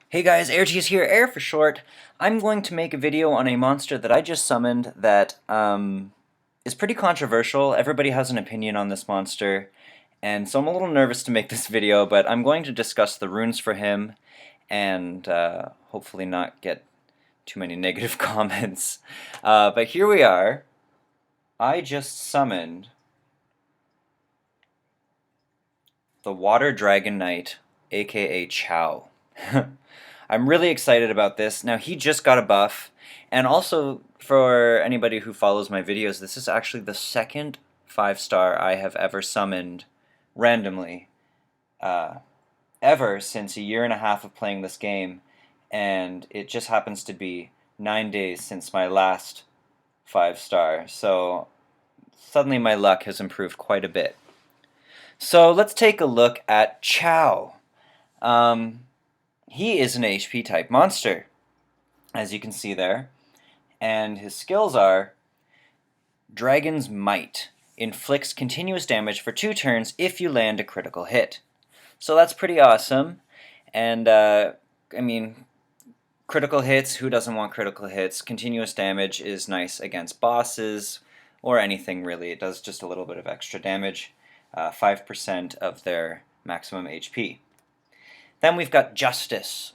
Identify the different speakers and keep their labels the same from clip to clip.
Speaker 1: Hey guys, AirT's here, Air for short. I'm going to make a video on a monster that I just summoned that is pretty controversial. Everybody has an opinion on this monster, and so I'm a little nervous to make this video, but I'm going to discuss the runes for him and hopefully not get too many negative comments. But here we are. I just summoned the Water Dragon Knight, aka Chow. I'm really excited about this. Now, he just got a buff, and also for anybody who follows my videos, this is actually the second 5-star I have ever summoned randomly, uh, ever since a year and a half of playing this game, and it just happens to be 9 days since my last 5-star, so suddenly my luck has improved quite a bit. So let's take a look at Chow. Um, he is an HP type monster, as you can see there, and his skills are Dragon's Might. Inflicts continuous damage for 2 turns if you land a critical hit. So that's pretty awesome, and I mean, critical hits, who doesn't want critical hits? Continuous damage is nice against bosses, or anything really. It does just a little bit of extra damage, 5% of their maximum HP. Then we've got Justice.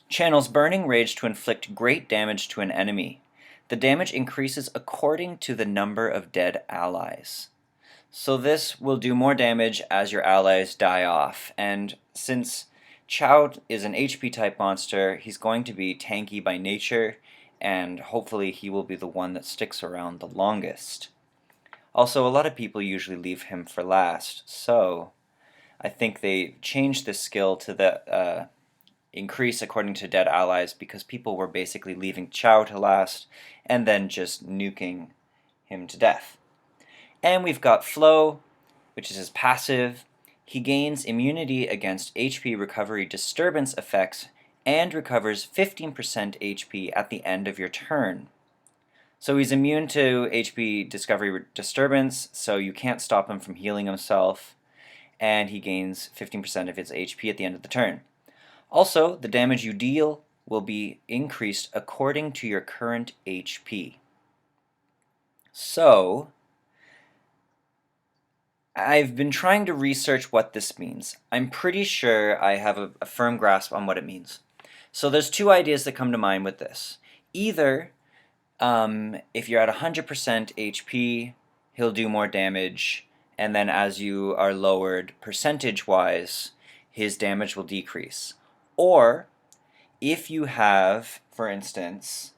Speaker 1: Channels Burning Rage to inflict great damage to an enemy. The damage increases according to the number of dead allies. So this will do more damage as your allies die off, and since Chow is an HP type monster, he's going to be tanky by nature, and hopefully he will be the one that sticks around the longest. Also, a lot of people usually leave him for last, so I think they changed this skill to the increase according to dead allies because people were basically leaving Chow to last and then just nuking him to death. And we've got Flow, which is his passive. He gains immunity against HP recovery disturbance effects and recovers 15% HP at the end of your turn. So he's immune to HP discovery disturbance, so you can't stop him from healing himself, and he gains 15% of his HP at the end of the turn. Also, the damage you deal will be increased according to your current HP. So, I've been trying to research what this means. I'm pretty sure I have a firm grasp on what it means. So there's 2 ideas that come to mind with this. Either, if you're at 100% HP, he'll do more damage, and then as you are lowered percentage-wise, his damage will decrease. Or, if you have, for instance,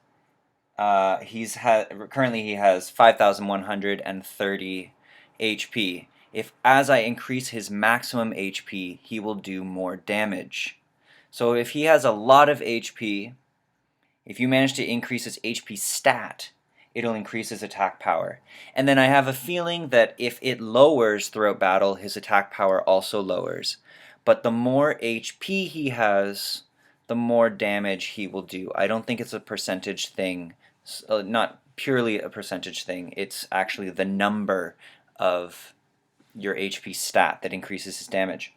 Speaker 1: currently he has 5,130 HP. If as I increase his maximum HP, he will do more damage. So if he has a lot of HP, if you manage to increase his HP stat, it'll increase his attack power. And then I have a feeling that if it lowers throughout battle, his attack power also lowers. But the more HP he has, the more damage he will do. I don't think it's a percentage thing, not purely a percentage thing. It's actually the number of your HP stat that increases his damage.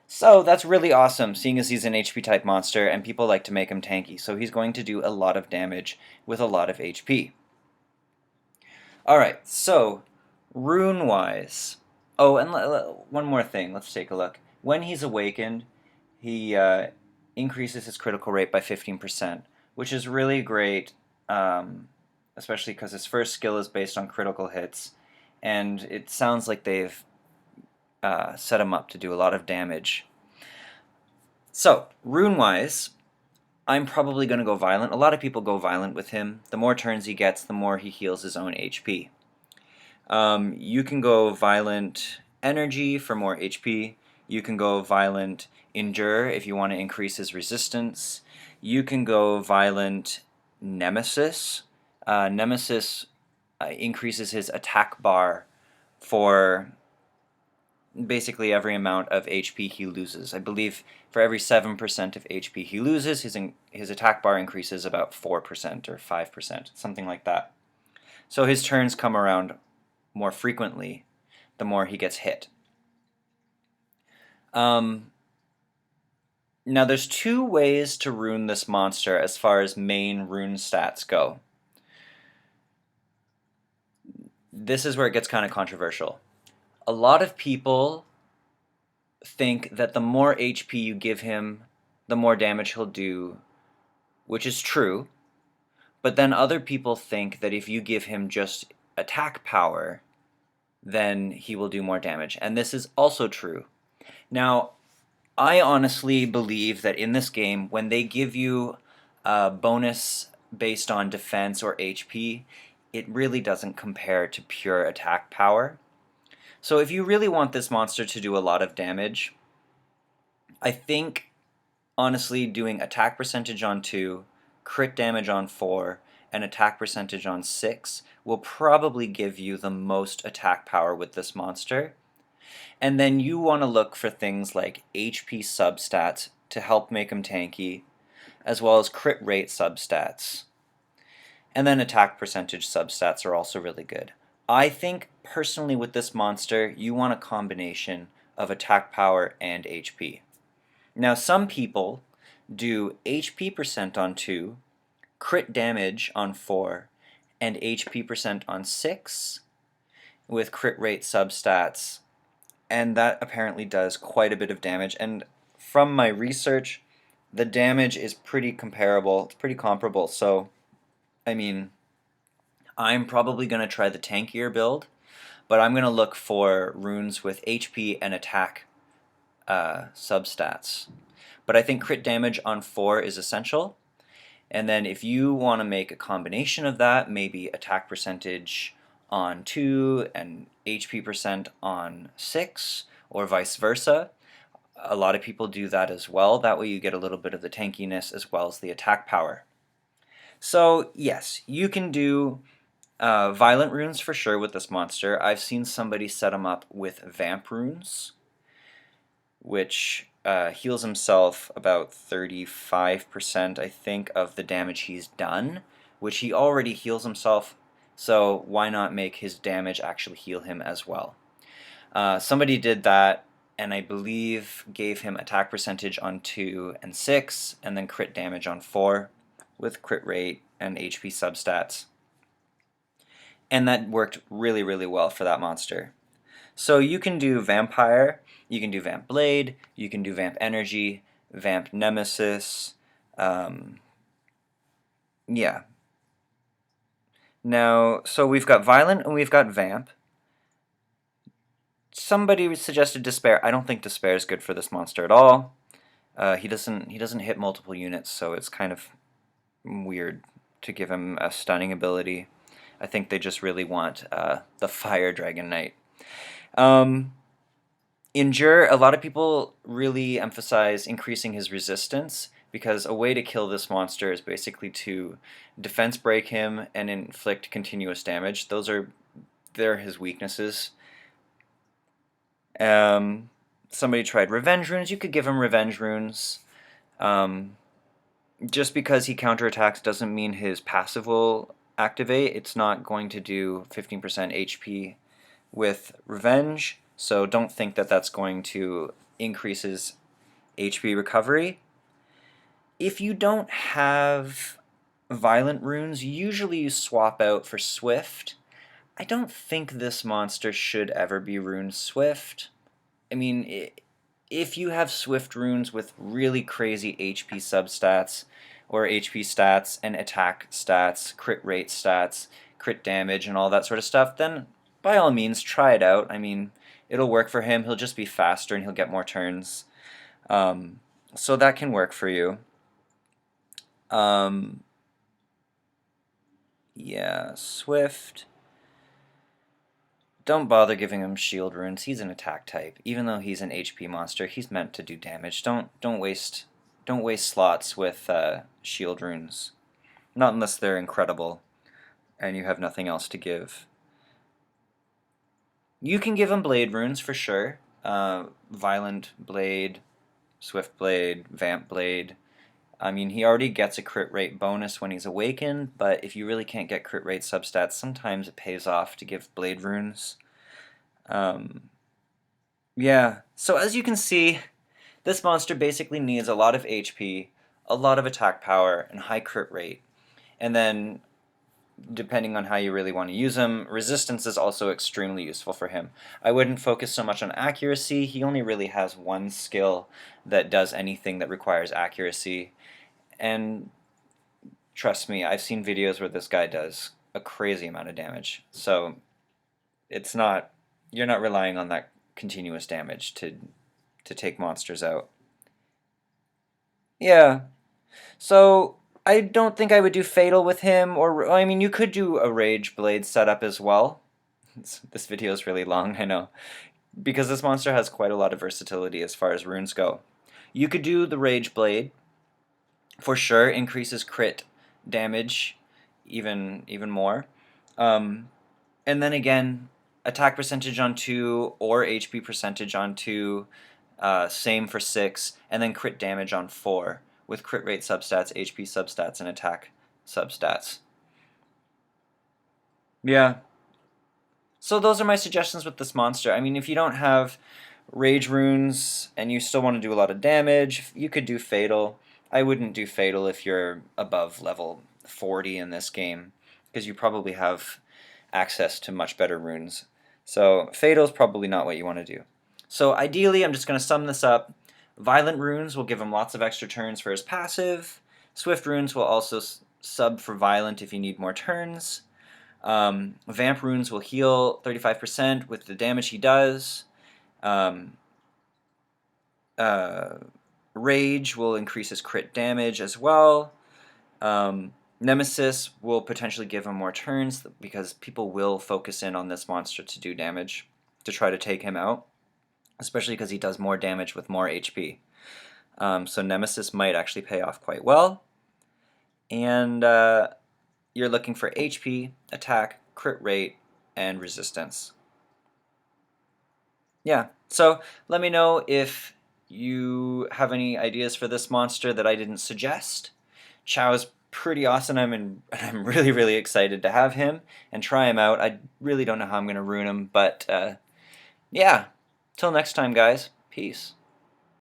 Speaker 1: So that's really awesome, seeing as he's an HP type monster and people like to make him tanky. So he's going to do a lot of damage with a lot of HP. Alright, so rune wise. Oh, and one more thing, let's take a look. When he's awakened, he increases his critical rate by 15%, which is really great, especially because his first skill is based on critical hits, and it sounds like they've set him up to do a lot of damage. So, rune-wise, I'm probably going to go Violent. A lot of people go Violent with him. The more turns he gets, the more he heals his own HP. You can go Violent Energy for more HP. You can go Violent Endure if you want to increase his resistance. You can go Violent Nemesis. Nemesis increases his attack bar for basically every amount of HP he loses. I believe for every 7% of HP he loses, his attack bar increases about 4% or 5%, something like that. So his turns come around more frequently the more he gets hit. Now there's two ways to rune this monster as far as main rune stats go. This is where it gets kind of controversial. A lot of people think that the more HP you give him, the more damage he'll do, which is true. But then other people think that if you give him just attack power, then he will do more damage. And this is also true. Now, I honestly believe that in this game, when they give you a bonus based on defense or HP, it really doesn't compare to pure attack power. So if you really want this monster to do a lot of damage, I think honestly doing attack percentage on 2, crit damage on 4, and attack percentage on 6 will probably give you the most attack power with this monster. And then you want to look for things like HP substats to help make him tanky, as well as crit rate substats. And then attack percentage substats are also really good. I think personally with this monster, you want a combination of attack power and HP. Now some people do HP percent on 2, crit damage on 4, and HP percent on 6 with crit rate substats, and that apparently does quite a bit of damage. And from my research, the damage is pretty comparable, it's pretty comparable. So, I mean, I'm probably going to try the tankier build, but I'm going to look for runes with HP and attack substats. But I think crit damage on 4 is essential. And then if you want to make a combination of that, maybe attack percentage on 2 and HP percent on 6, or vice versa. A lot of people do that as well. That way you get a little bit of the tankiness as well as the attack power. So yes, you can do violent runes for sure with this monster. I've seen somebody set him up with vamp runes, which heals himself about 35%, I think, of the damage he's done, which he already heals himself, so why not make his damage actually heal him as well? Somebody did that, and I believe gave him attack percentage on 2 and 6, and then crit damage on 4, with crit rate and HP substats. And that worked really, really well for that monster. So you can do Vampire, you can do Vamp Blade, you can do Vamp Energy, Vamp Nemesis, yeah. Now, so we've got Violent and we've got Vamp. Somebody suggested Despair. I don't think Despair is good for this monster at all. He doesn't hit multiple units, so it's kind of weird to give him a stunning ability. I think they just really want the Fire Dragon Knight. Endure, a lot of people really emphasize increasing his resistance, because a way to kill this monster is basically to defense break him and inflict continuous damage. They're his weaknesses. Somebody tried Revenge Runes. You could give him Revenge Runes. Just because he counterattacks doesn't mean his passive will activate. It's not going to do 15% HP with Revenge, so don't think that that's going to increase his HP recovery. If you don't have Violent Runes, usually you swap out for Swift. I don't think this monster should ever be runed Swift. I mean, if you have Swift runes with really crazy HP substats, or HP stats and attack stats, crit rate stats, crit damage, and all that sort of stuff, then by all means try it out. I mean, it'll work for him. He'll just be faster and he'll get more turns. So that can work for you. Yeah, Swift. Don't bother giving him shield runes. He's an attack type. Even though he's an HP monster, he's meant to do damage. Don't waste slots with shield runes. Not unless they're incredible and you have nothing else to give. You can give him blade runes for sure. Violent Blade, Swift Blade, Vamp Blade. I mean, he already gets a crit rate bonus when he's awakened, but if you really can't get crit rate substats, sometimes it pays off to give blade runes. Yeah, so as you can see, This monster basically needs a lot of HP, a lot of attack power, and high crit rate. And then, depending on how you really want to use him, resistance is also extremely useful for him. I wouldn't focus so much on accuracy. He only really has one skill that does anything that requires accuracy. And trust me, I've seen videos where this guy does a crazy amount of damage. So it's not, you're not relying on that continuous damage to take monsters out. Yeah. So I don't think I would do Fatal with him, or I mean, you could do a Rage Blade setup as well. This video is really long, I know, because this monster has quite a lot of versatility as far as runes go. You could do the Rage Blade, for sure, increases crit damage even more. And then again, attack percentage on 2 or HP percentage on 2, same for 6, and then crit damage on 4, with crit rate substats, HP substats, and attack substats. Yeah. So those are my suggestions with this monster. I mean, if you don't have Rage runes and you still want to do a lot of damage, you could do Fatal. I wouldn't do Fatal if you're above level 40 in this game, because you probably have access to much better runes. So Fatal is probably not what you want to do. So ideally, I'm just going to sum this up. Violent runes will give him lots of extra turns for his passive. Swift runes will also sub for Violent if you need more turns. Vamp runes will heal 35% with the damage he does. Rage will increase his crit damage as well. Nemesis will potentially give him more turns because people will focus in on this monster to do damage, to try to take him out, especially because he does more damage with more HP. So Nemesis might actually pay off quite well. And you're looking for HP, attack, crit rate, and resistance. Yeah, so let me know if you have any ideas for this monster that I didn't suggest. Chow is pretty awesome. I'm really, really excited to have him and try him out. I really don't know how I'm going to rune him, but yeah. Till next time, guys. Peace.